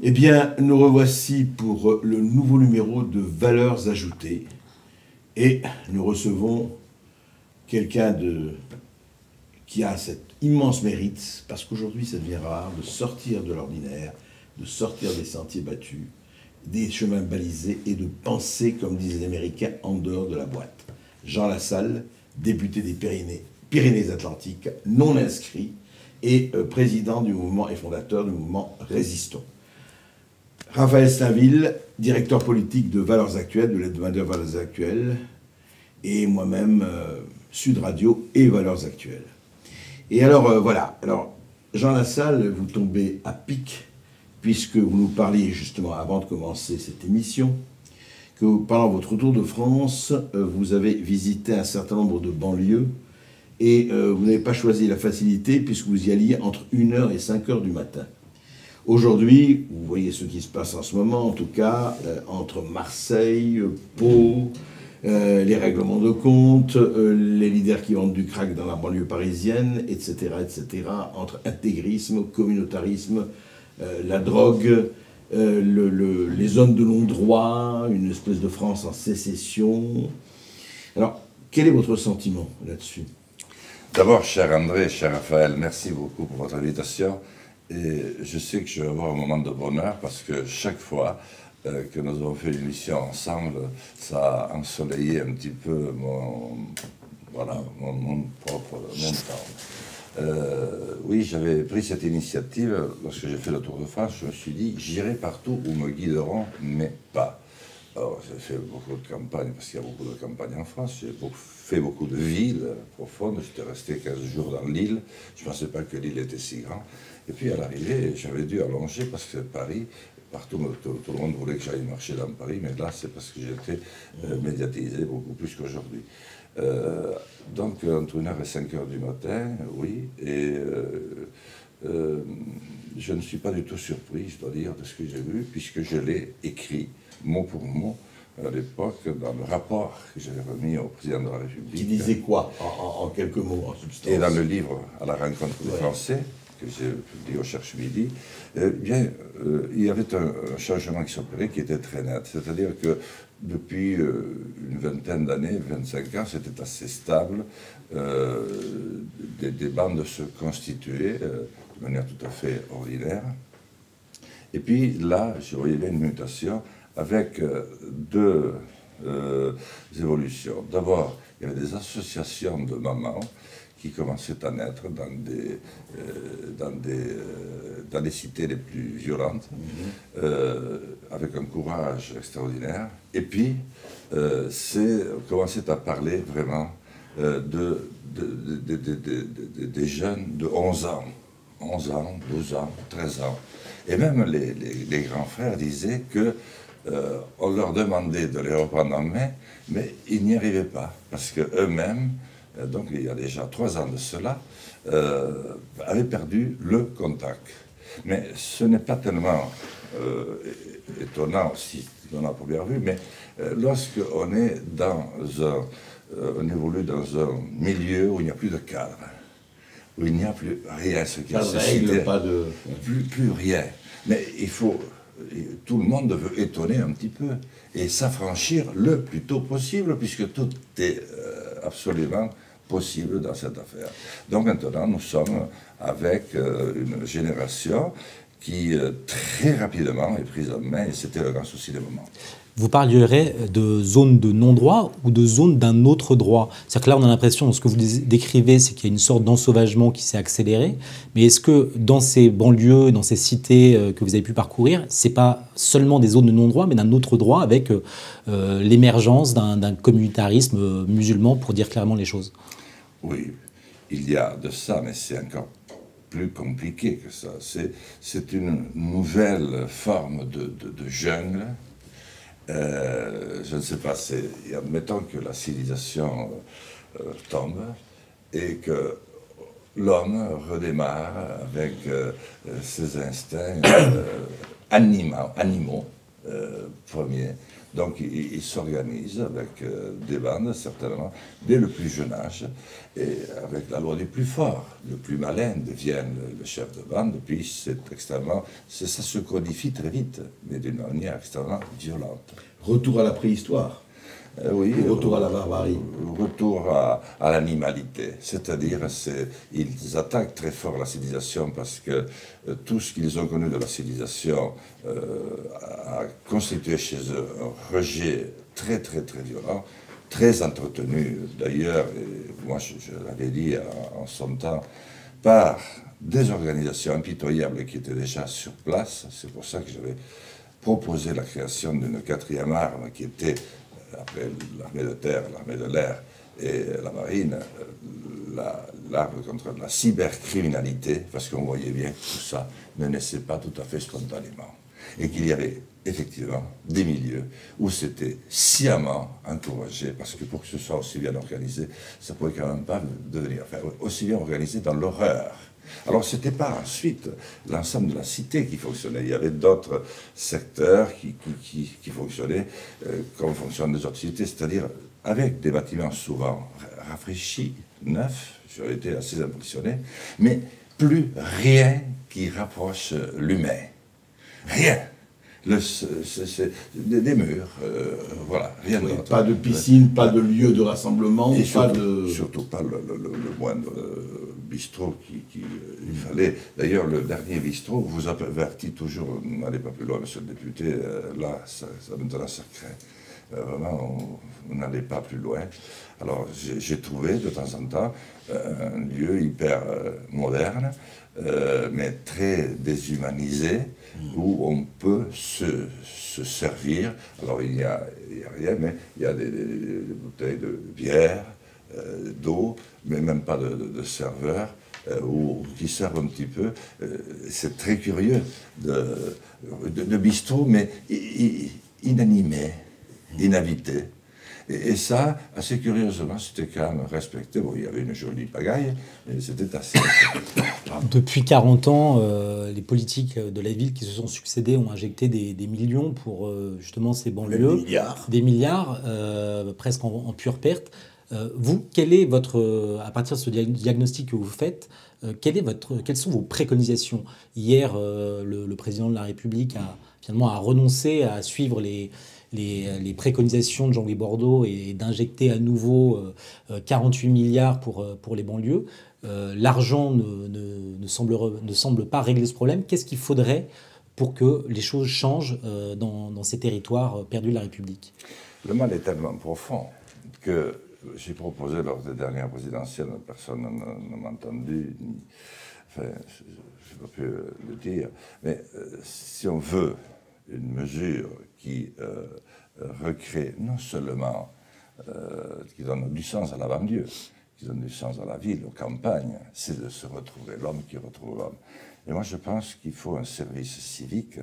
Eh bien, nous revoici pour le nouveau numéro de Valeurs ajoutées. Et nous recevons quelqu'un qui a cet immense mérite, parce qu'aujourd'hui, ça devient rare de sortir de l'ordinaire, de sortir des sentiers battus, des chemins balisés et de penser, comme disent les Américains, en dehors de la boîte. Jean Lassalle, député des Pyrénées-Atlantiques, non inscrit, et président du mouvement et fondateur du mouvement Résistons. Raphaël Stainville, directeur politique de Valeurs Actuelles, de l'hebdomadaire Valeurs Actuelles, et moi-même, Sud Radio et Valeurs Actuelles. Et alors, voilà. Alors, Jean Lassalle, vous tombez à pic, puisque vous nous parliez justement, avant de commencer cette émission, que pendant votre tour de France, vous avez visité un certain nombre de banlieues, et vous n'avez pas choisi la facilité, puisque vous y alliez entre 1h et 5h du matin. Aujourd'hui, vous voyez ce qui se passe en ce moment, en tout cas, entre Marseille, Pau, les règlements de compte, les leaders qui vendent du crack dans la banlieue parisienne, etc., etc., entre intégrisme, communautarisme, la drogue, les zones de non-droit, une espèce de France en sécession. Alors, quel est votre sentiment là-dessus? D'abord, cher André, cher Raphaël, merci beaucoup pour votre invitation. Et je sais que je vais avoir un moment de bonheur parce que chaque fois que nous avons fait une émission ensemble, ça a ensoleillé un petit peu mon temps. Oui, j'avais pris cette initiative lorsque j'ai fait le Tour de France. Je me suis dit, j'irai partout où me guideront mes pas. Alors, j'ai fait beaucoup de campagnes, parce qu'il y a beaucoup de campagnes en France. J'ai fait beaucoup de villes profondes. J'étais resté 15 jours dans l'île. Je ne pensais pas que l'île était si grande. Et puis, à l'arrivée, j'avais dû allonger, parce que Paris, partout, tout le monde voulait que j'aille marcher dans Paris, mais là, c'est parce que j'étais médiatisé beaucoup plus qu'aujourd'hui. Donc, entre 1h et 5h du matin, oui, et je ne suis pas du tout surpris, je dois dire, de ce que j'ai vu, puisque je l'ai écrit mot pour mot à l'époque dans le rapport que j'avais remis au président de la République. Qui disait quoi, en quelques mots, en substance? Et dans le livre « À la rencontre des Français », que j'ai publié au Cherche Midi, il y avait un changement qui s'opérait qui était très net. C'est-à-dire que depuis une vingtaine d'années, 25 ans, c'était assez stable. Des bandes se constituaient de manière tout à fait ordinaire. Et puis là, je voyais bien une mutation avec deux évolutions. D'abord, il y avait des associations de mamans qui commençaient à naître dans les cités les plus violentes, avec un courage extraordinaire. Et puis, on commençait à parler vraiment des jeunes de 11 ans, 11 ans, 12 ans, 13 ans. Et même les grands frères disaient que on leur demandait de les reprendre en main, mais ils n'y arrivaient pas, parce qu'eux-mêmes, donc il y a déjà 3 ans de cela, avaient perdu le contact. Mais ce n'est pas tellement étonnant, si on a première vue, mais lorsqu'on est on évolue dans un milieu où il n'y a plus de cadre, où il n'y a plus rien, ce qui a règle, pas de... plus rien. Mais tout le monde veut étonner un petit peu et s'affranchir le plus tôt possible, puisque tout est absolument possible dans cette affaire. Donc maintenant, nous sommes avec une génération qui très rapidement est prise en main, et c'était le grand souci des moments. Vous parleriez de zone de non-droit ou de zone d'un autre droit? C'est-à-dire que là, on a l'impression, ce que vous décrivez, c'est qu'il y a une sorte d'ensauvagement qui s'est accéléré. Mais est-ce que dans ces banlieues, dans ces cités que vous avez pu parcourir, ce n'est pas seulement des zones de non-droit, mais d'un autre droit avec l'émergence d'un communautarisme musulman, pour dire clairement les choses? Oui, il y a de ça, mais c'est encore plus compliqué que ça. C'est une nouvelle forme de jungle. Je ne sais pas, admettons que la civilisation tombe et que l'homme redémarre avec ses instincts animaux, premier. Donc ils s'organisent avec des bandes, certainement, dès le plus jeune âge, et avec la loi du plus fort. Le plus malin devient le chef de bande, puis ça se codifie très vite, mais d'une manière extrêmement violente. Retour à la préhistoire. Oui, Retour à la barbarie. Retour à l'animalité. C'est-à-dire, ils attaquent très fort la civilisation parce que tout ce qu'ils ont connu de la civilisation a constitué chez eux un rejet très, très, très violent, très entretenu d'ailleurs, et moi je l'avais dit en son temps, par des organisations impitoyables qui étaient déjà sur place. C'est pour ça que j'avais proposé la création d'une 4e arme qui était, après l'armée de terre, l'armée de l'air et la marine, l'arme contre la cybercriminalité, parce qu'on voyait bien que tout ça ne naissait pas tout à fait spontanément. Et qu'il y avait effectivement des milieux où c'était sciemment encouragé, parce que pour que ce soit aussi bien organisé, ça ne pouvait quand même pas devenir aussi bien organisé dans l'horreur. Alors, ce n'était pas ensuite l'ensemble de la cité qui fonctionnait. Il y avait d'autres secteurs qui fonctionnaient comme fonctionnent les autres cités, c'est-à-dire avec des bâtiments souvent rafraîchis, neufs. J'avais été assez impressionné, mais plus rien qui rapproche l'humain. Rien. Des murs, voilà, rien d'autre. Pas de piscine, pas de lieu de rassemblement, et pas surtout pas le moindre bistrot qu'il fallait. D'ailleurs, le dernier bistrot vous avertit toujours, n'allez pas plus loin, monsieur le député, là, ça maintenant ça craint. Vraiment, on n'allait pas plus loin. Alors, j'ai trouvé de temps en temps un lieu hyper moderne, mais très déshumanisé, où on peut se servir. Alors, il n'y a rien, mais il y a des bouteilles de bière, d'eau, mais même pas de serveur, ou qui servent un petit peu. C'est très curieux, de bistrot, mais inanimé, inhabité. Et ça, assez curieusement, c'était quand même respecté. Bon, il y avait une jolie pagaille, mais c'était assez respecté. Depuis 40 ans, les politiques de la ville qui se sont succédés ont injecté des millions pour justement ces banlieues. Des milliards. Des milliards, presque en pure perte. Vous, quel est à partir de ce diagnostic que vous faites, quelles sont vos préconisations? Hier, le président de la République a renoncé à suivre les préconisations de Jean-Louis Bordeaux et d'injecter à nouveau 48 milliards pour les banlieues. L'argent ne semble pas régler ce problème. Qu'est-ce qu'il faudrait pour que les choses changent dans ces territoires perdus de la République? Le mal est tellement profond que j'ai proposé lors des dernières présidentielles, personne ne m'a entendu, enfin, je n'ai pas pu le dire, mais si on veut une mesure qui recrée non seulement, qui donne du sens à la banlieue, qui donne du sens à la ville, aux campagnes, c'est de se retrouver, l'homme qui retrouve l'homme. Et moi je pense qu'il faut un service civique,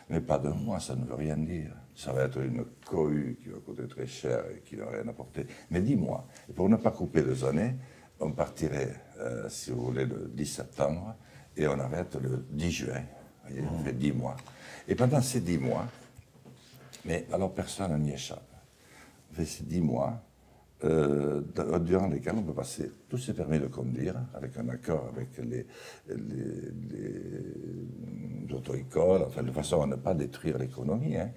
mais pas de mois, ça ne veut rien dire. Ça va être une cohue qui va coûter très cher et qui n'a rien apporté. Mais 10 mois. Et pour ne pas couper 2 années, on partirait, si vous voulez, le 10 septembre et on arrête le 10 juin. Vous voyez, on fait 10 mois. Et pendant ces 10 mois, mais alors personne n'y échappe. On fait ces 10 mois, durant lesquels on peut passer tous ces permis de conduire, avec un accord avec les auto-écoles, enfin de façon à ne pas détruire l'économie. Hein.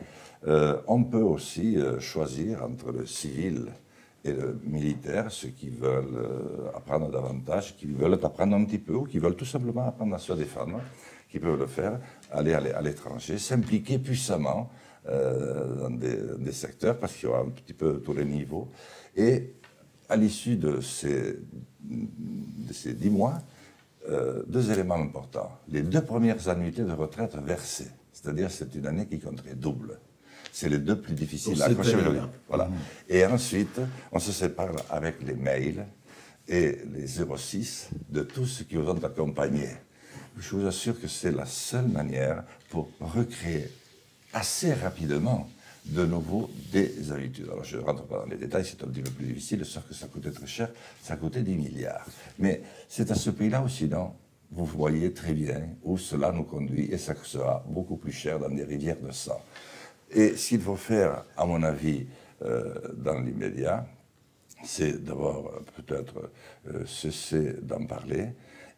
On peut aussi choisir entre le civil et le militaire, ceux qui veulent apprendre davantage, qui veulent apprendre un petit peu, ou qui veulent tout simplement apprendre à se défendre, qui peuvent le faire, aller à l'étranger, s'impliquer puissamment dans des secteurs, parce qu'il y aura un petit peu tous les niveaux. Et à l'issue de ces 10 mois, 2 éléments importants. Les 2 premières annuités de retraite versées, c'est-à-dire c'est une année qui compterait double. C'est les 2 plus difficiles à accrocher. Voilà. Et ensuite, on se sépare avec les mails et les 06 de tous ceux qui vous ont accompagné. Je vous assure que c'est la seule manière pour recréer assez rapidement de nouveau des habitudes. Alors je ne rentre pas dans les détails, c'est un petit peu plus difficile, sauf que ça coûtait très cher, ça coûtait 10 milliards. Mais c'est à ce prix-là où sinon, vous voyez très bien où cela nous conduit, et ça sera beaucoup plus cher dans des rivières de sang. Et ce qu'il faut faire, à mon avis, dans l'immédiat, c'est d'abord peut-être cesser d'en parler,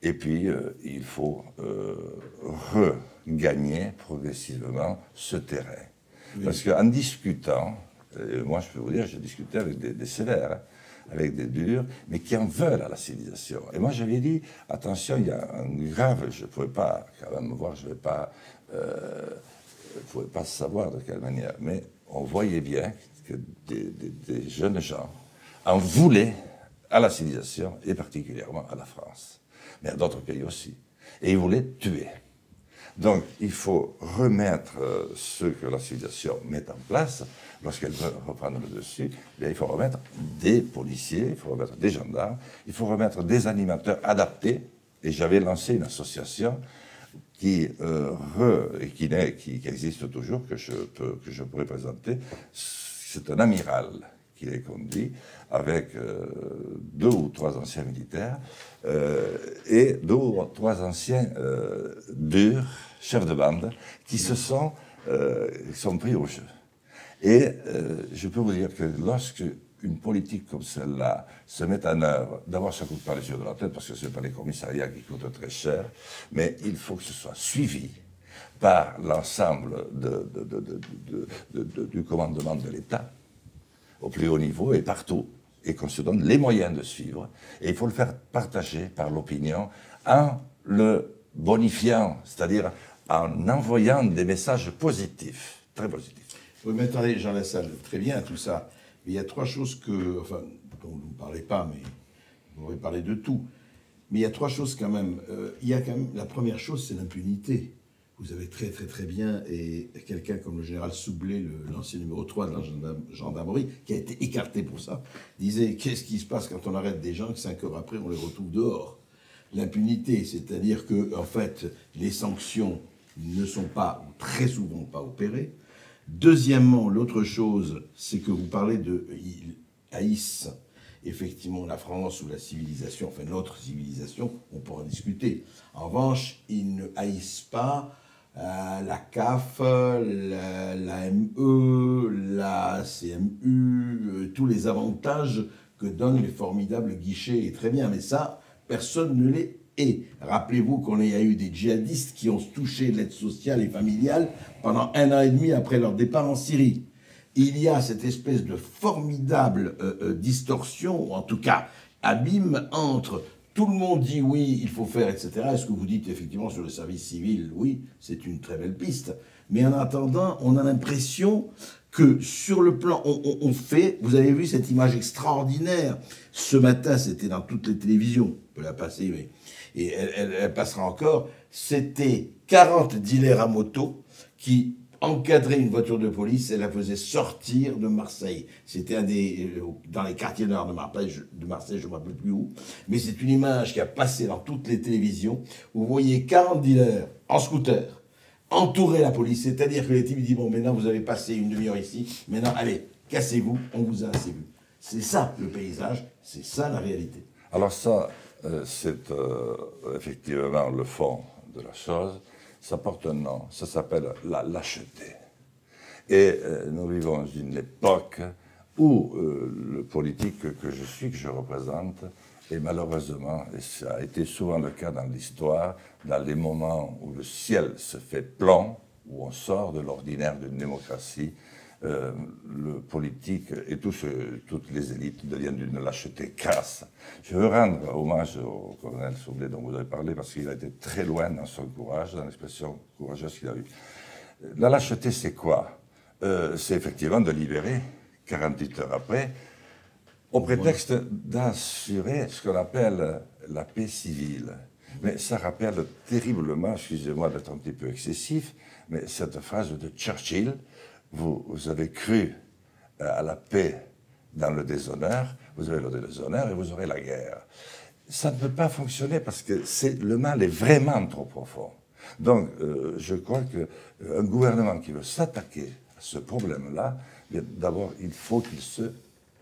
et puis il faut regagner progressivement ce terrain. Oui. Parce qu'en discutant, moi je peux vous dire, j'ai discuté avec des sévères, hein, avec des durs, mais qui en veulent à la civilisation. Et moi j'avais dit, attention, il y a un grave, je ne pouvais pas quand même voir, je ne pouvais pas savoir de quelle manière, mais on voyait bien que des jeunes gens en voulaient à la civilisation, et particulièrement à la France, mais à d'autres pays aussi. Et ils voulaient tuer. Donc, il faut remettre ce que la civilisation met en place, lorsqu'elle veut reprendre le dessus, bien, il faut remettre des policiers, il faut remettre des gendarmes, il faut remettre des animateurs adaptés, et j'avais lancé une association qui existe toujours, que je pourrais présenter. C'est un amiral qui les conduit, avec 2 ou 3 anciens militaires et 2 ou 3 anciens durs, chefs de bande, qui sont pris au jeu. Et je peux vous dire que lorsque une politique comme celle-là se met en œuvre, d'abord ça ne coûte pas les yeux de la tête, parce que ce n'est pas les commissariats qui coûtent très cher, mais il faut que ce soit suivi par l'ensemble du commandement de l'État, au plus haut niveau et partout, et qu'on se donne les moyens de suivre. Et il faut le faire partager par l'opinion en le bonifiant, c'est-à-dire en envoyant des messages positifs, très positifs. Oui, mais attendez, Jean Lassalle, très bien tout ça. Mais il y a 3 choses dont vous ne parlez pas, mais vous aurez parlé de tout. Mais il y a 3 choses quand même. La première chose, c'est l'impunité. Vous avez très bien, et quelqu'un comme le général Soublé, l'ancien numéro 3 de la gendarmerie, qui a été écarté pour ça, disait, qu'est-ce qui se passe quand on arrête des gens que 5 heures après, on les retrouve dehors? L'impunité, c'est-à-dire que, en fait, les sanctions ne sont pas, ou très souvent pas opérées. Deuxièmement, l'autre chose, c'est que vous parlez ils haïssent effectivement la France ou la civilisation, enfin notre civilisation, on pourra en discuter. En revanche, ils ne haïssent pas la CAF, l'AME, la CMU, tous les avantages que donnent les formidables guichets, et très bien, mais ça, personne ne les hait. Rappelez-vous qu'on y a eu des djihadistes qui ont touché l'aide sociale et familiale pendant 1 an et demi après leur départ en Syrie. Il y a cette espèce de formidable distorsion, ou en tout cas abîme, entre tout le monde dit oui, il faut faire, etc. Et ce que vous dites effectivement sur le service civil, oui, c'est une très belle piste. Mais en attendant, on a l'impression que sur le plan, on fait, vous avez vu cette image extraordinaire, ce matin, c'était dans toutes les télévisions, on peut la passer, mais, et elle passera encore, c'était 40 dealers à moto qui encadraient une voiture de police et la faisaient sortir de Marseille. C'était dans les quartiers nord de Marseille, je ne me rappelle plus où, mais c'est une image qui a passé dans toutes les télévisions, où vous voyez 40 dealers en scooter, entourer la police, c'est-à-dire que les types disent, bon, maintenant vous avez passé une demi-heure ici, maintenant allez, cassez-vous, on vous a assez vu. C'est ça le paysage, c'est ça la réalité. Alors ça, c'est effectivement le fond de la chose. Ça porte un nom, ça s'appelle la lâcheté. Et nous vivons une époque où le politique que je représente, et malheureusement, et ça a été souvent le cas dans l'histoire, dans les moments où le ciel se fait plan, où on sort de l'ordinaire d'une démocratie, le politique et toutes les élites deviennent d'une lâcheté crasse. Je veux rendre hommage au colonel Soublé dont vous avez parlé, parce qu'il a été très loin dans son courage, dans l'expression courageuse qu'il a eue. La lâcheté, c'est quoi? C'est effectivement de libérer, 48 heures après, au prétexte d'assurer ce qu'on appelle la paix civile. Mais ça rappelle terriblement, excusez-moi d'être un petit peu excessif, mais cette phrase de Churchill, vous avez cru à la paix dans le déshonneur, vous avez le déshonneur et vous aurez la guerre. Ça ne peut pas fonctionner parce que le mal est vraiment trop profond. Donc, je crois qu'un gouvernement qui veut s'attaquer à ce problème-là, d'abord, il faut qu'il se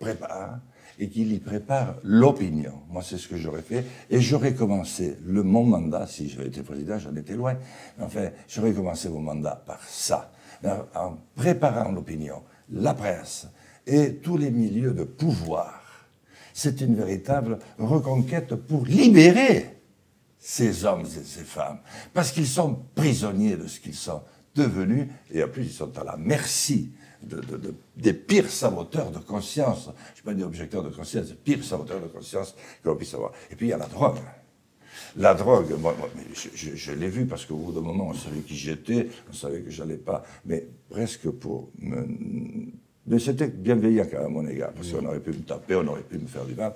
prépare et qu'il y prépare l'opinion. Moi, c'est ce que j'aurais fait. Et j'aurais commencé mon mandat, si j'avais été président, j'en étais loin, mais enfin, j'aurais commencé mon mandat par ça. en préparant l'opinion, la presse et tous les milieux de pouvoir. C'est une véritable reconquête pour libérer ces hommes et ces femmes, parce qu'ils sont prisonniers de ce qu'ils sont devenus, et en plus ils sont à la merci des pires saboteurs de conscience. Je ne suis pas des objecteurs de conscience, des pires saboteurs de conscience que l'on puisse avoir. Et puis il y a la drogue. La drogue, je l'ai vu parce qu'au bout d'un moment, on savait qui j'étais, on savait que j'allais pas, mais presque pour me... Mais c'était bienveillant quand même à mon égard, parce qu'on aurait pu me taper, on aurait pu me faire du mal.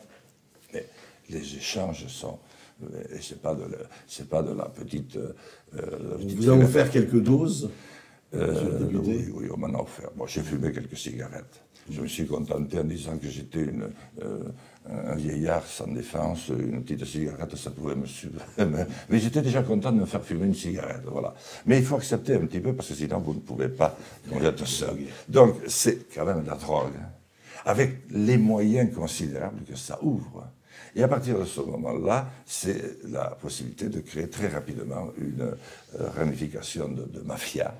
Mais les échanges sont... Et c'est pas de la petite... Vous avez offert quelques doses oui, on m'en a offert. Bon, j'ai fumé quelques cigarettes. Je me suis contenté en disant que j'étais un vieillard sans défense, une petite cigarette, ça pouvait me suivre. Mais j'étais déjà content de me faire fumer une cigarette, voilà. Mais il faut accepter un petit peu, parce que sinon vous ne pouvez pas, vous êtes seul. Donc c'est quand même de la drogue, avec les moyens considérables que ça ouvre. Et à partir de ce moment-là, c'est la possibilité de créer très rapidement une ramification de mafia,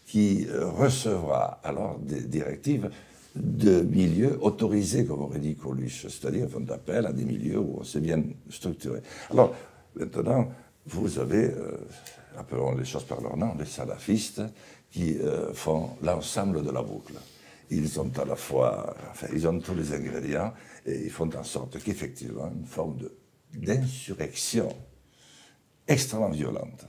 qui recevra alors des directives de milieux autorisés, comme aurait dit Coluche, c'est-à-dire font appel à des milieux où on s'est bien structuré. Alors, maintenant, vous avez, appelons les choses par leur nom, les salafistes, qui font l'ensemble de la boucle. Ils ont à la fois, enfin, ils ont tous les ingrédients, et ils font en sorte qu'effectivement, une forme d'insurrection extrêmement violente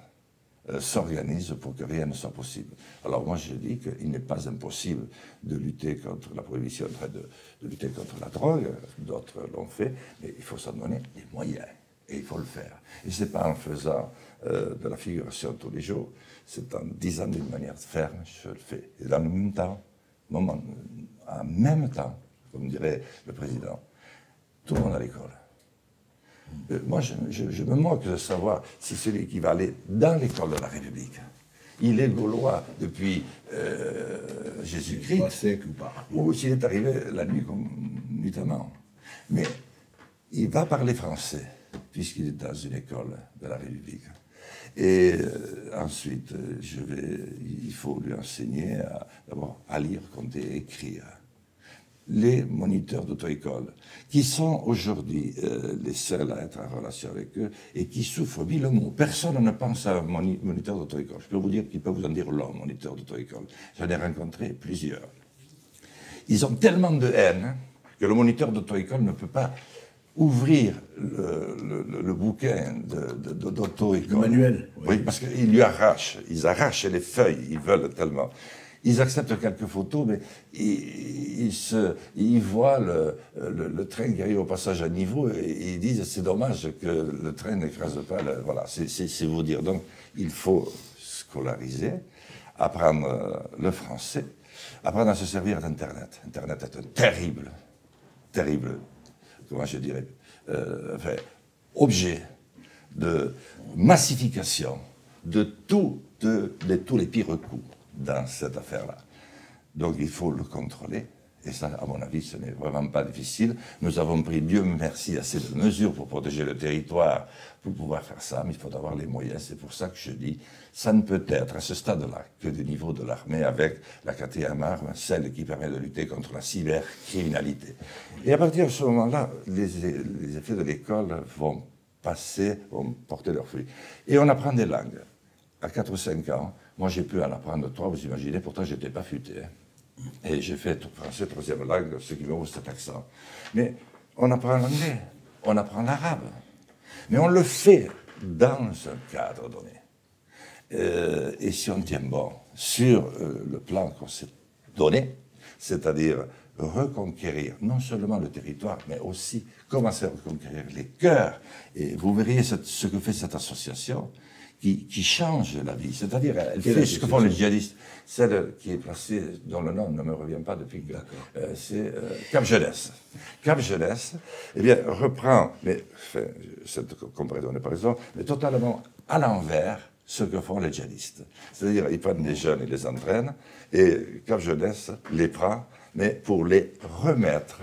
s'organise pour que rien ne soit possible. Alors moi je dis qu'il n'est pas impossible de lutter contre la prohibition, de lutter contre la drogue, d'autres l'ont fait, mais il faut s'en donner les moyens, et il faut le faire. Et ce n'est pas en faisant de la figuration tous les jours, c'est en disant d'une manière ferme, je le fais. Et dans le même temps, en même temps, comme dirait le président, tout le monde à l'école. Moi, je me moque de savoir si celui qui va aller dans l'école de la République, il est gaulois depuis Jésus-Christ, ou s'il est arrivé la nuit comme nuitamment. Mais il va parler français, puisqu'il est dans une école de la République. Et ensuite, il faut lui enseigner d'abord à lire, compter, écrire. Les moniteurs d'auto-école, qui sont aujourd'hui les seuls à être en relation avec eux et qui souffrent mille maux. Personne ne pense à un moniteur d'auto-école. Je peux vous dire qu'ils peuvent vous en dire long, moniteur d'auto-école. J'en ai rencontré plusieurs. Ils ont tellement de haine que le moniteur d'auto-école ne peut pas ouvrir le bouquin d'auto-école. Le manuel. Oui, parce qu'ils lui arrachent. Ils arrachent les feuilles, ils veulent tellement. Ils acceptent quelques photos, mais ils voient le train qui arrive au passage à niveau et ils disent c'est dommage que le train n'écrase pas. Voilà, c'est vous dire. Donc, il faut scolariser, apprendre le français, apprendre à se servir d'Internet. Internet est un terrible, comment je dirais, objet de massification de tous les pires coups dans cette affaire-là. Donc il faut le contrôler, et ça, à mon avis, ce n'est vraiment pas difficile. Nous avons pris, Dieu merci, assez de mesures pour protéger le territoire, pour pouvoir faire ça, mais il faut avoir les moyens. C'est pour ça que je dis, ça ne peut être à ce stade-là que du niveau de l'armée avec la 4e arme, celle qui permet de lutter contre la cybercriminalité. Et à partir de ce moment-là, les effets de l'école vont porter leurs fruits. Et on apprend des langues. À 4 ou 5 ans, moi j'ai pu en apprendre 3, vous imaginez, pourtant je n'étais pas futé. Et j'ai fait français, 3e langue, ce qui me vaut cet accent. Mais on apprend l'anglais, on apprend l'arabe. Mais on le fait dans un cadre donné. Et si on tient bon sur le plan qu'on s'est donné, c'est-à-dire reconquérir non seulement le territoire, mais aussi commencer à reconquérir les cœurs. Et vous verriez ce que fait cette association, qui change la vie. C'est-à-dire, elle fait ce que font les djihadistes. Celle qui est placée, dont le nom ne me revient pas depuis que... c'est Cap Jeunesse. Cap Jeunesse, eh bien, reprend, mais cette comparaison n'est pas raison, mais totalement à l'envers ce que font les djihadistes. C'est-à-dire, ils prennent des jeunes et les entraînent, et Cap Jeunesse les prend, mais pour les remettre,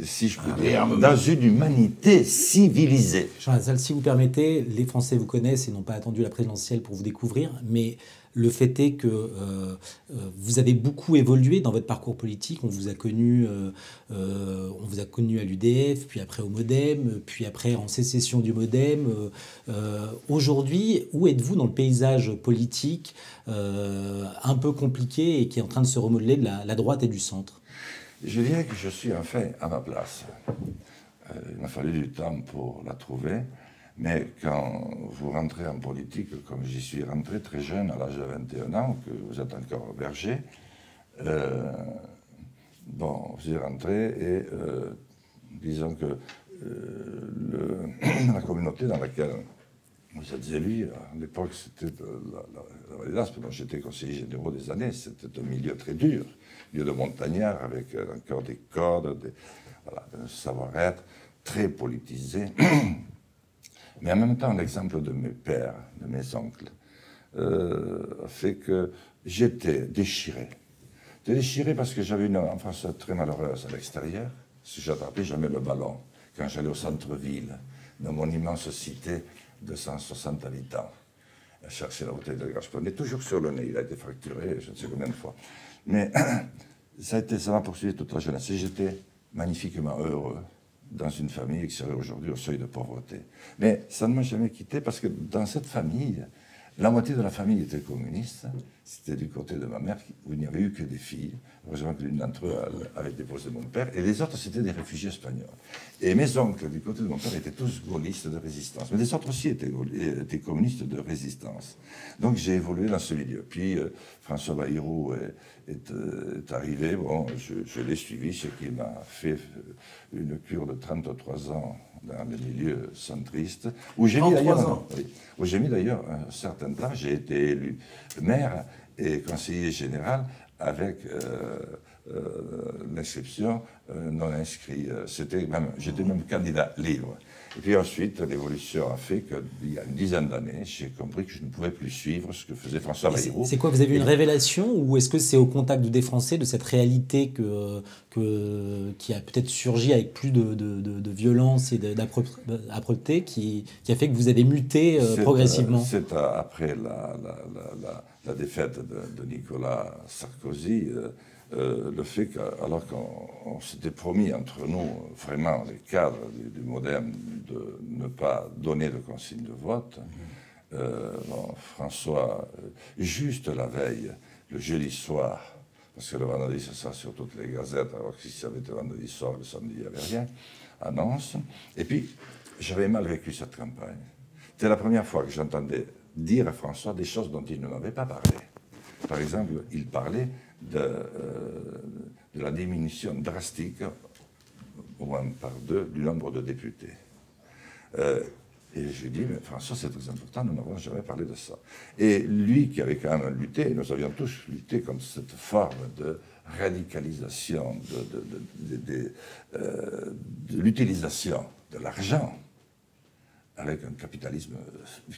si je puis dire, dans une humanité civilisée. Jean Lassalle, si vous permettez, les Français vous connaissent et n'ont pas attendu la présidentielle pour vous découvrir, mais le fait est que vous avez beaucoup évolué dans votre parcours politique. On vous a connu à l'UDF, puis après au MoDem, puis après en sécession du MoDem. Aujourd'hui, où êtes-vous dans le paysage politique un peu compliqué et qui est en train de se remodeler de la droite et du centre? Je dirais que je suis enfin à ma place. Il m'a fallu du temps pour la trouver, mais quand vous rentrez en politique, comme j'y suis rentré très jeune, à l'âge de 21 ans, que vous êtes encore berger, vous y rentrez et disons que la communauté dans laquelle vous êtes élu, à l'époque c'était la Vallée d'Aspe, dont j'étais conseiller général des années, c'était un milieu très dur, milieu de montagnard avec encore des codes, un savoir-être très politisé. Mais en même temps, l'exemple de mes pères, de mes oncles, a fait que j'étais déchiré. J'étais déchiré parce que j'avais une enfance très malheureuse à l'extérieur, parce que j'attrapais jamais le ballon quand j'allais au centre-ville, dans mon immense cité de 160 habitants, à chercher la bouteille de grâce. On est toujours sur le nez, il a été fracturé je ne sais combien de fois. Mais ça m'a poursuivi toute la jeunesse. Et j'étais magnifiquement heureux dans une famille qui serait aujourd'hui au seuil de pauvreté. Mais ça ne m'a jamais quitté parce que dans cette famille, la moitié de la famille était communiste. C'était du côté de ma mère où il n'y avait eu que des filles. Heureusement que l'une d'entre eux avait déposé mon père. Et les autres, c'était des réfugiés espagnols. Et mes oncles, du côté de mon père, étaient tous gaullistes de résistance. Mais les autres aussi étaient communistes de résistance. Donc j'ai évolué dans ce milieu. Puis François Bayrou est arrivé. Bon, je l'ai suivi, ce qui m'a fait une cure de 33 ans dans le milieu centriste. Où j'ai mis d'ailleurs un certain temps. J'ai été élu maire et conseiller général avec l'inscription non inscrit. J'étais même candidat libre. Et puis ensuite, l'évolution a fait qu'il y a une dizaine d'années, j'ai compris que je ne pouvais plus suivre ce que faisait François Bayrou. C'est quoi, vous avez eu une révélation ou est-ce que c'est au contact des Français, de cette réalité qui a peut-être surgi avec plus de violence et d'âpreté qui a fait que vous avez muté progressivement? C'est après la défaite de Nicolas Sarkozy, le fait qu'alors qu'on s'était promis entre nous, vraiment les cadres du MoDem, de ne pas donner de consigne de vote, François, juste la veille, le jeudi soir, parce que le vendredi c'est ça sur toutes les gazettes, alors que si ça avait été vendredi soir, le samedi il n'y avait rien, annonce. Et puis, j'avais mal vécu cette campagne. C'était la première fois que j'entendais dire à François des choses dont il ne m'avait pas parlé. Par exemple, il parlait de la diminution drastique, au moins par 2, du nombre de députés. Et j'ai dit, mais François, c'est très important, nous n'avons jamais parlé de ça. Et lui, qui avait quand même lutté, nous avions tous lutté contre cette forme de radicalisation, de l'utilisation de l'argent, avec un capitalisme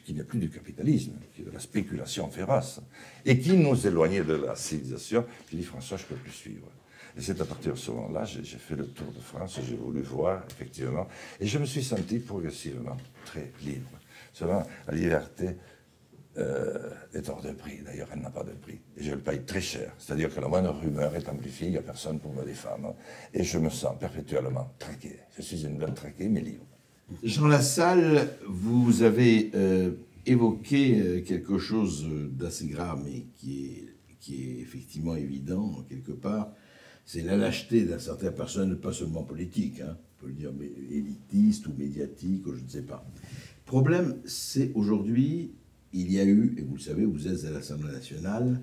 qui n'est plus du capitalisme, qui est de la spéculation féroce, et qui nous éloignait de la civilisation. J'ai dit, François, je ne peux plus suivre. Et c'est à partir de ce moment-là, j'ai fait le tour de France, j'ai voulu voir, effectivement, et je me suis senti progressivement très libre. Seulement, la liberté est hors de prix. D'ailleurs, elle n'a pas de prix. Et je le paye très cher. C'est-à-dire que la moindre rumeur est amplifiée, il n'y a personne pour me défendre. Et je me sens perpétuellement traqué. Je suis une belle traquée, mais libre. Jean Lassalle, vous avez évoqué quelque chose d'assez grave, mais qui est effectivement évident, quelque part, c'est la lâcheté d'un certain personnel, pas seulement politique, hein, on peut le dire élitiste ou médiatique, ou je ne sais pas. Le problème, c'est aujourd'hui, il y a eu, et vous le savez, vous êtes à l'Assemblée nationale,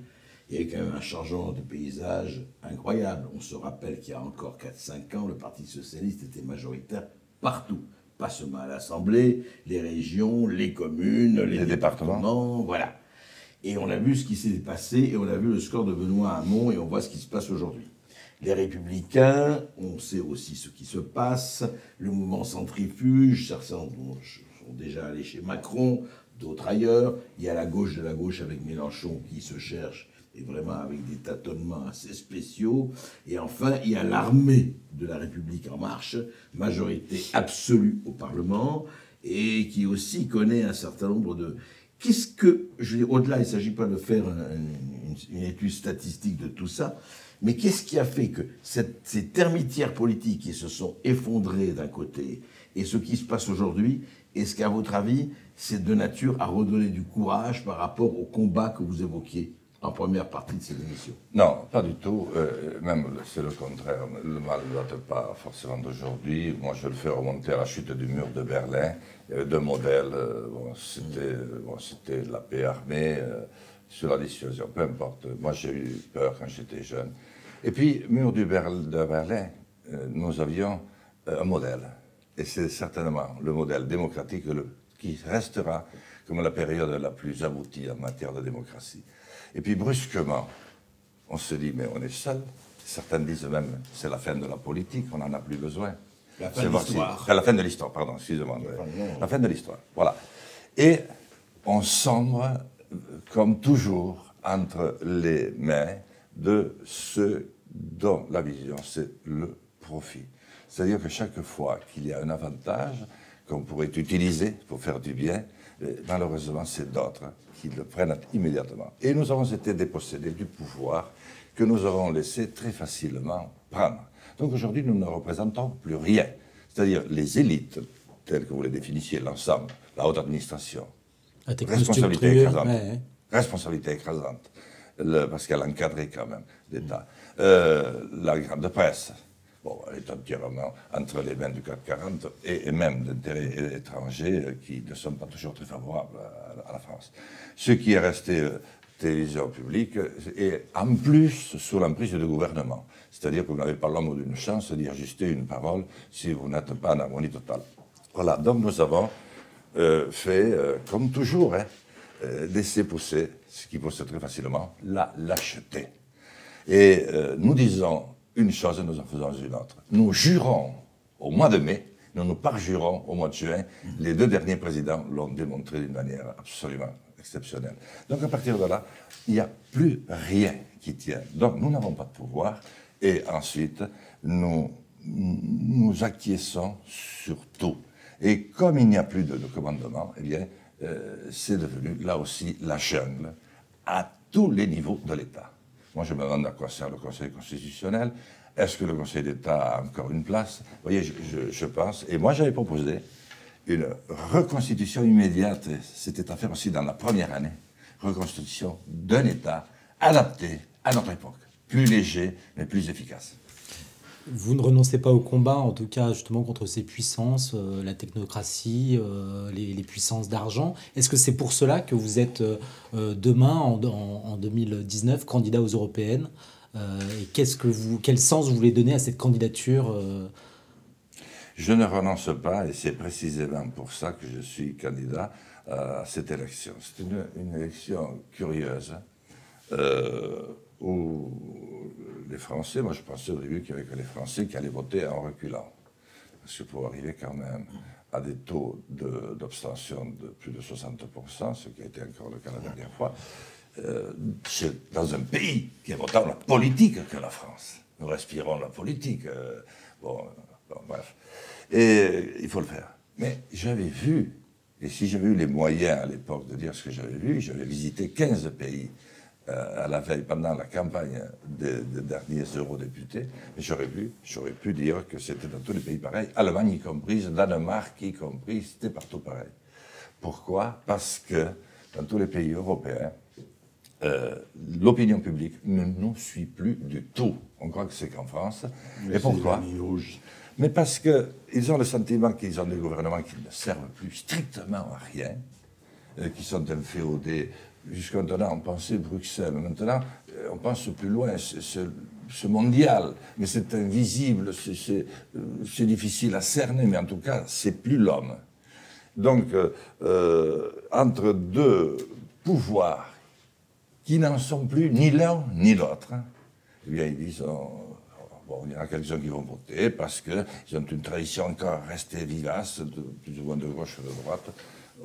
il y a eu quand même un changement de paysage incroyable. On se rappelle qu'il y a encore 4-5 ans, le Parti socialiste était majoritaire partout. Pas seulement à l'Assemblée, les régions, les communes, les départements, voilà. Et on a vu ce qui s'est passé, et on a vu le score de Benoît Hamon, et on voit ce qui se passe aujourd'hui. Les Républicains, on sait aussi ce qui se passe, le mouvement centrifuge, certains sont déjà allés chez Macron, d'autres ailleurs. Il y a la gauche de la gauche avec Mélenchon qui se cherche, et vraiment avec des tâtonnements assez spéciaux. Et enfin, il y a l'armée de la République en marche, majorité absolue au Parlement, et qui aussi connaît un certain nombre qu'est-ce que, je veux dire, au-delà, il ne s'agit pas de faire une étude statistique de tout ça, mais qu'est-ce qui a fait que ces termitières politiques qui se sont effondrées d'un côté, et ce qui se passe aujourd'hui, est-ce qu'à votre avis, c'est de nature à redonner du courage par rapport au combat que vous évoquiez en première partie de cette émission? Non, pas du tout. Même c'est le contraire. Le mal ne date pas forcément d'aujourd'hui. Moi, je le fais remonter à la chute du mur de Berlin. Il y avait deux modèles. C'était la paix armée sur la dissuasion, peu importe. Moi, j'ai eu peur quand j'étais jeune. Et puis, mur de Berlin, nous avions un modèle. Et c'est certainement le modèle démocratique qui restera comme la période la plus aboutie en matière de démocratie. Et puis brusquement, on se dit, mais on est seul. Certains disent même, c'est la fin de la politique, on n'en a plus besoin. La fin de l'histoire. La fin de l'histoire, pardon, excusez-moi. La fin de l'histoire, voilà. Et on sombre, comme toujours, entre les mains de ceux dont la vision, c'est le profit. C'est-à-dire que chaque fois qu'il y a un avantage qu'on pourrait utiliser pour faire du bien, malheureusement, c'est d'autres qui le prennent immédiatement. Et nous avons été dépossédés du pouvoir que nous avons laissé très facilement prendre. Donc aujourd'hui, nous ne représentons plus rien. C'est-à-dire les élites, telles que vous les définissiez, l'ensemble, la haute administration, responsabilité écrasante, responsabilité écrasante, parce qu'elle encadrait quand même l'État, la grande presse. Bon, elle est entièrement entre les mains du CAC 40 et même d'intérêts étrangers qui ne sont pas toujours très favorables à la France. Ce qui est resté télévision publique est en plus sous l'emprise du gouvernement. C'est-à-dire que vous n'avez pas l'ombre d'une chance d'y ajuster une parole si vous n'êtes pas en harmonie totale. Voilà, donc nous avons fait, comme toujours, laisser pousser, ce qui pousse très facilement, la lâcheté. Et nous disons une chose et nous en faisons une autre. Nous jurons au mois de mai, nous nous parjurons au mois de juin. Les deux derniers présidents l'ont démontré d'une manière absolument exceptionnelle. Donc à partir de là, il n'y a plus rien qui tient. Donc nous n'avons pas de pouvoir et ensuite nous acquiesçons sur tout. Et comme il n'y a plus de commandement, eh bien c'est devenu là aussi la jungle à tous les niveaux de l'État. Moi, je me demande à quoi sert le Conseil constitutionnel. Est-ce que le Conseil d'État a encore une place? Vous voyez, je pense. Et moi, j'avais proposé une reconstitution immédiate. C'était à faire aussi dans la première année. Reconstitution d'un État adapté à notre époque. Plus léger, mais plus efficace. Vous ne renoncez pas au combat, en tout cas justement contre ces puissances, la technocratie, les puissances d'argent. Est-ce que c'est pour cela que vous êtes demain, en 2019, candidat aux européennes et quel sens vous voulez donner à cette candidature Je ne renonce pas et c'est précisément pour ça que je suis candidat à cette élection. C'est une élection curieuse. Où les Français, moi je pensais au début qu'il n'y avait que les Français qui allaient voter en reculant. Parce que pour arriver quand même à des taux d'abstention de plus de 60%, ce qui a été encore le cas la dernière fois, dans un pays qui est autant la politique que la France. Nous respirons la politique. Bon, bref. Et il faut le faire. Mais j'avais vu, et si j'avais eu les moyens à l'époque de dire ce que j'avais vu, j'avais visité 15 pays à la veille, pendant la campagne des derniers eurodéputés, mais j'aurais pu dire que c'était dans tous les pays pareil, Allemagne y compris, Danemark y compris, c'était partout pareil. Pourquoi? Parce que dans tous les pays européens, l'opinion publique ne nous suit plus du tout. On croit que c'est qu'en France. Et pourquoi? Mais parce qu'ils ont le sentiment qu'ils ont des gouvernements qui ne servent plus strictement à rien, qui sont inféodés. Jusqu'à maintenant, on pensait Bruxelles. Maintenant, on pense plus loin, c'est mondial, mais c'est invisible, c'est difficile à cerner, mais en tout cas, c'est plus l'homme. Donc, entre deux pouvoirs qui n'en sont plus ni l'un ni l'autre, eh bien, ils disent, bon, il y en a quelques-uns qui vont voter parce qu'ils ont une tradition encore restée vivace, plus ou moins de gauche ou de droite,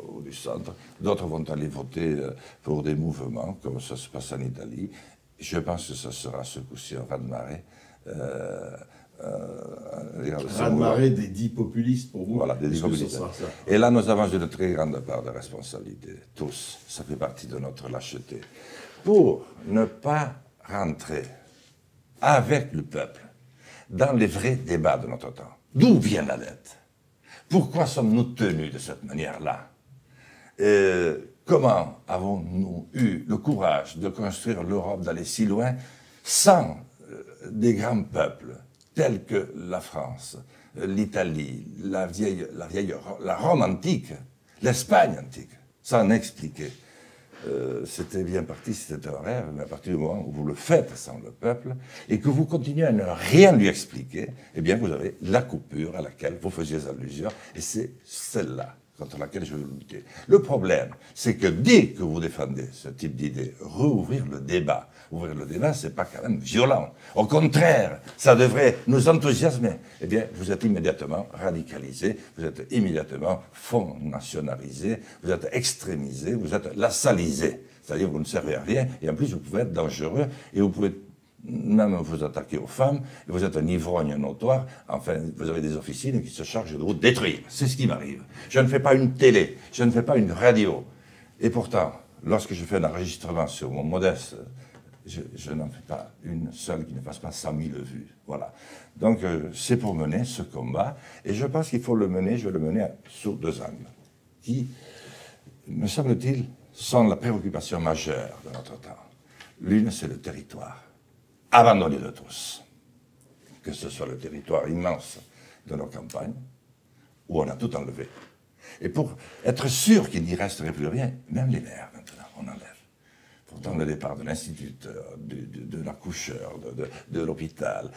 ou du centre. D'autres vont aller voter pour des mouvements, comme ça se passe en Italie. Je pense que ça sera ce coup-ci un raz-de-marée raz-de-marée des 10 populistes pour vous. Voilà, des 10 Est-ce que ce populistes. sera ça? Et là, nous avons une très grande part de responsabilité, tous. Ça fait partie de notre lâcheté. Pour ne pas rentrer avec le peuple dans les vrais débats de notre temps. D'où vient la dette? Pourquoi sommes-nous tenus de cette manière-là? Comment avons-nous eu le courage de construire l'Europe, d'aller si loin, sans des grands peuples tels que la France, l'Italie, la Rome antique, l'Espagne antique, sans expliquer? C'était bien parti, c'était un rêve, mais à partir du moment où vous le faites sans le peuple et que vous continuez à ne rien lui expliquer, eh bien vous avez la coupure à laquelle vous faisiez allusion, et c'est celle-là contre laquelle je veux lutter. Le problème, c'est que dès que vous défendez ce type d'idée, rouvrir le débat, ouvrir le débat, c'est pas quand même violent. Au contraire, ça devrait nous enthousiasmer. Eh bien, vous êtes immédiatement radicalisé, vous êtes immédiatement fond nationalisé, vous êtes extrémisé, vous êtes lassalisé. C'est-à-dire que vous ne servez à rien, et en plus, vous pouvez être dangereux, et vous pouvez même vous attaquer aux femmes, et vous êtes un ivrogne notoire, enfin, vous avez des officines qui se chargent de vous détruire. C'est ce qui m'arrive. Je ne fais pas une télé, je ne fais pas une radio. Et pourtant, lorsque je fais un enregistrement sur mon modeste, je n'en fais pas une seule qui ne fasse pas 100 000 vues. Voilà. Donc, c'est pour mener ce combat, et je pense qu'il faut le mener, je vais le mener sous deux angles, qui, me semble-t-il, sont la préoccupation majeure de notre temps. L'une, c'est le territoire, abandonné de tous. Que ce soit le territoire immense de nos campagnes, où on a tout enlevé. Et pour être sûr qu'il n'y resterait plus rien, même les maires, maintenant, on enlève. Pourtant, le départ de l'instituteur, de l'accoucheur, de l'hôpital,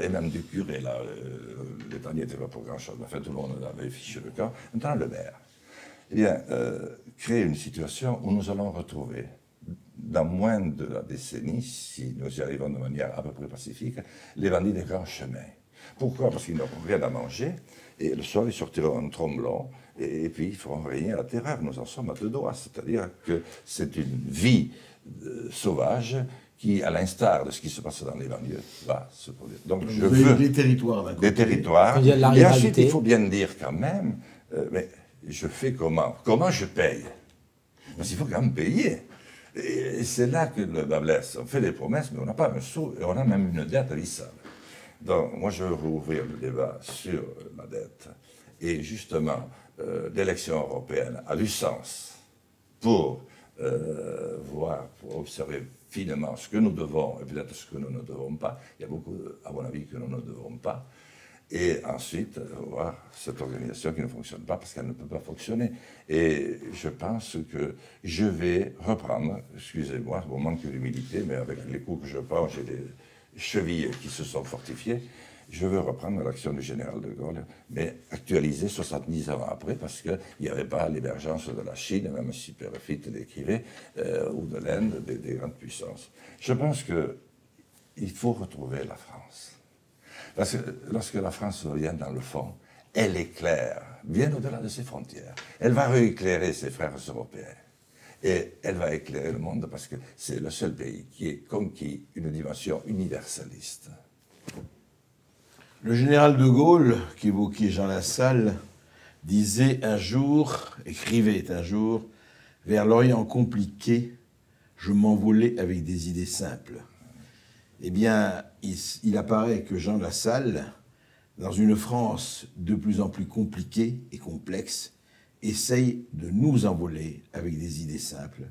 et même du curé, là, le dernier n'était pas pour grand-chose, mais enfin, tout le monde avait fichu le camp. Maintenant, le maire. Eh bien, créer une situation où nous allons retrouver, dans moins de la décennie, si nous y arrivons de manière à peu près pacifique, les bandits des grands chemins. Pourquoi? Parce qu'ils n'auront rien à manger, et le soir, ils sortiront en tremblant, et puis ils feront régner la terreur. Nous en sommes à deux doigts, c'est-à-dire que c'est une vie sauvage qui, à l'instar de ce qui se passe dans les banlieues, va se produire. Donc je veux des territoires d'un côté. des territoires. Il y a la Et ensuite, rivalité. il faut bien dire quand même, mais je fais comment? Comment je paye? Parce qu'il faut quand même payer. Et c'est là que le bas blesse. On fait des promesses, mais on n'a pas un sou, et on a même une dette abyssale. Donc, moi, je veux rouvrir le débat sur la dette. Et justement, l'élection européenne a du sens pour voir, pour observer finement ce que nous devons, et peut-être ce que nous ne devons pas. Il y a beaucoup, à mon avis, que nous ne devons pas. Et ensuite, voir cette organisation qui ne fonctionne pas parce qu'elle ne peut pas fonctionner. Et je pense que je vais reprendre, excusez-moi, mon manque d'humilité, mais avec les coups que je prends, j'ai des chevilles qui se sont fortifiées. Je veux reprendre l'action du général de Gaulle, mais actualisée 70 ans après, parce qu'il n'y avait pas l'émergence de la Chine, même si Péréphyte l'écrivait, ou de l'Inde, des grandes puissances. Je pense qu'il faut retrouver la France. Parce que lorsque la France revient dans le fond, elle éclaire bien au-delà de ses frontières. Elle va rééclairer ses frères européens. Et elle va éclairer le monde parce que c'est le seul pays qui ait conquis une dimension universaliste. Le général de Gaulle, qui évoquait Jean Lassalle, disait un jour, écrivait un jour, « Vers l'Orient compliqué, je m'envolais avec des idées simples. » Eh bien, il apparaît que Jean Lassalle, dans une France de plus en plus compliquée et complexe, essaye de nous envoler avec des idées simples.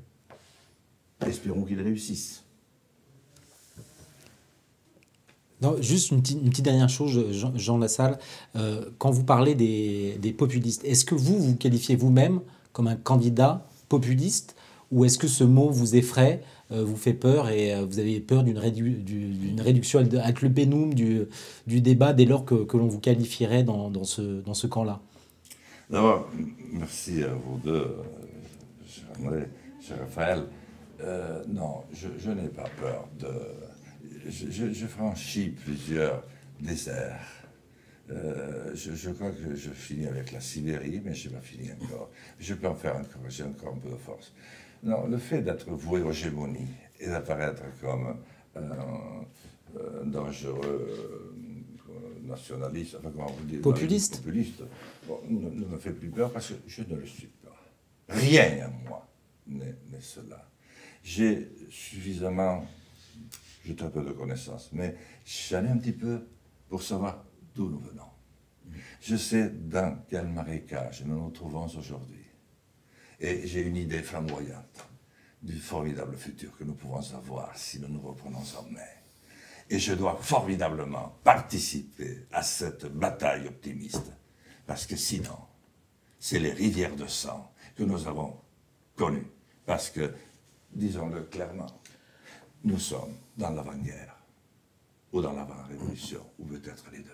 Espérons qu'il réussisse. Non, juste une petite dernière chose, Jean Lassalle. Quand vous parlez des populistes, est-ce que vous qualifiez vous-même comme un candidat populiste, ou est-ce que ce mot vous effraie, vous fait peur, et vous avez peur d'une réduction ad lupénum du débat dès lors que l'on vous qualifierait dans ce camp-là? D'abord, merci à vous deux, André, cher Raphaël. Non, je n'ai pas peur de... Je franchis plusieurs déserts. Je crois que je finis avec la Sibérie, mais je n'ai pas fini encore. Je peux en faire encore, j'ai encore un peu de force. Non, le fait d'être voué aux gémonies et d'apparaître comme un dangereux nationaliste, enfin comment vous dites, Populiste. Populiste, bon, ne me fait plus peur parce que je ne le suis pas. Rien à moi n'est cela. J'ai suffisamment, j'ai très peu de connaissances, mais j'en ai un petit peu pour savoir d'où nous venons. Je sais dans quel marécage nous nous trouvons aujourd'hui. Et j'ai une idée flamboyante du formidable futur que nous pouvons avoir si nous nous reprenons en main. Et je dois formidablement participer à cette bataille optimiste. Parce que sinon, c'est les rivières de sang que nous avons connues. Parce que, disons-le clairement, nous sommes dans l'avant-guerre, ou dans l'avant-révolution, ou peut-être les deux.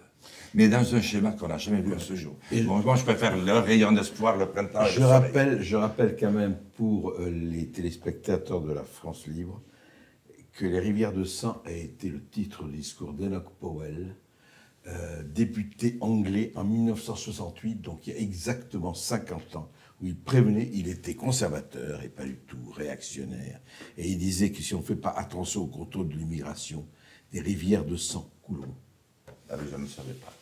Mais dans un schéma qu'on n'a jamais vu à ce jour. Et bon, moi, je préfère le rayon d'espoir, le printemps et le soleil. Je rappelle quand même pour les téléspectateurs de la France Libre que Les Rivières de sang a été le titre du discours d'Enoch Powell, député anglais en 1968, donc il y a exactement 50 ans, où il prévenait, il était conservateur et pas du tout réactionnaire, et il disait que si on ne fait pas attention au contrôle de l'immigration, des rivières de sang couleront. Ah oui, je ne savais pas.